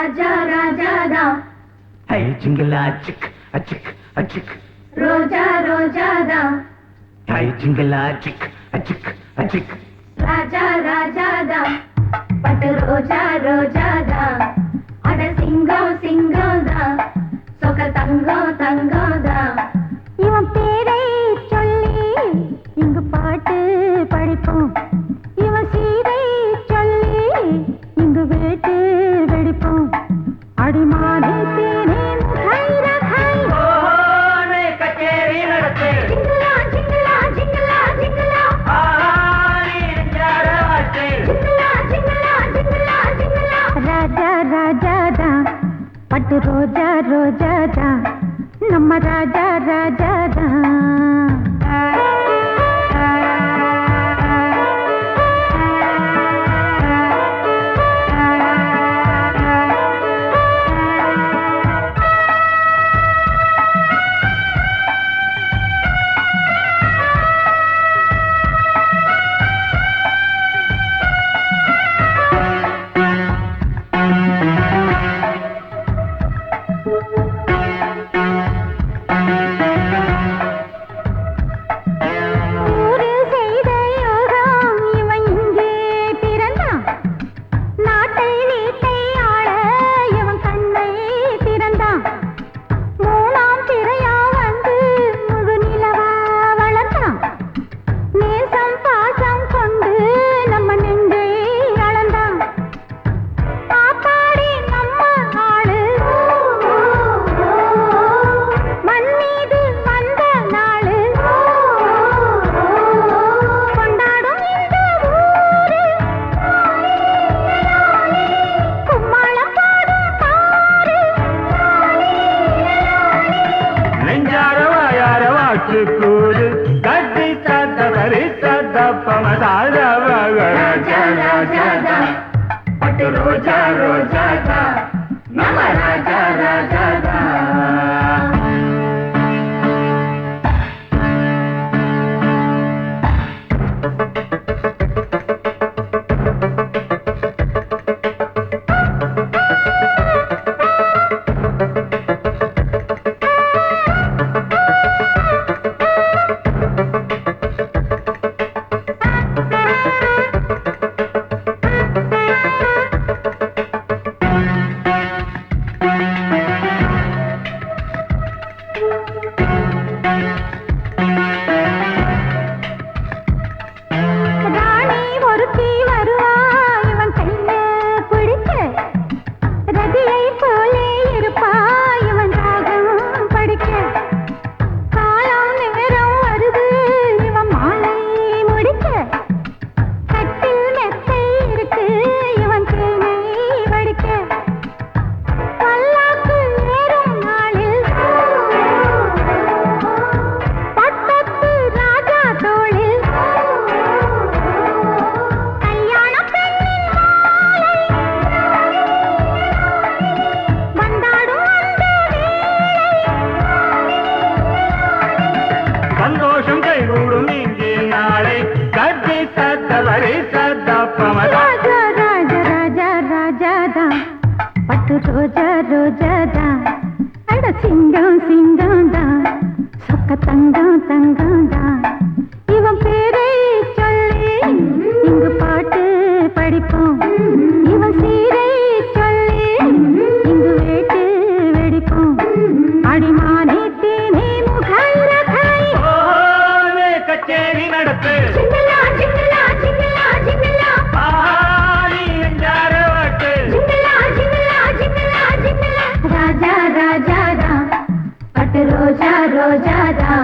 ராஜா ராஜாதா high ஜிங்கலா sick அச்சிக் அச்சிக் ரோஜா ரோஜாதா high ஜிங்கலா sick அச்சிக் அச்சிக் ராஜா ராஜாதா பட்டு ரோஜா ரோஜாதா அட சிங்கம் சிங்கம்தா சொக்க தங்கம் தங்கம்தா இவன் பேரை சொல்லி இங்கு பாட்டு படிப்போம் இவன் சீரை சொல்லி இங்கு வேட்டு வெடிப்போம் அடிமானே தேனே முகை ரகை ஓனே கச்சேரி நடத்து ஜிங்கலா ஜிங்கலா ஜிங்கலா ஜிங்கலா ஆரி நெஞ்சாரவாட்டு ஜிங்கலா ஜிங்கலா ஜிங்கலா ஜிங்கலா ராஜா ராஜாதா பட்டு ரோஜா ரோஜாதா நம்ம ராஜா ராஜாதா பட்டு ரோஜா ரோஜாதா நம்ம ராஜா ராஜாதா சந்தோஷம் கைகூடும் இங்கே நாளை கட்டி சத்தவரை சத்தப்பமதா ராஜா ராஜா ராஜா ராஜாதா பட்டு ரோஜா ரோஜாதா அட சிங்கம் சிங்கம்தா சொக்க தங்கம் தங்கம்தா இவன் பேரை சொல்லி இங்கு பாட்டு படிப்போம் இவன் சீரை சொல்லி இங்கு வேட்டு வெடிப்போம் அடிமானே தேனே முகை ரகை ஓனே கச்சேரி நடத்து ஜிங்கலா ஜிங்கலா ஜிங்கலா ஜிங்கலா ஆரி நெஞ்சாரவாட்டு ஜிங்கலா ஜிங்கலா ஜிங்கலா ஜிங்கலா ராஜா ராஜாதா பட்டு ரோஜா ரோஜாதா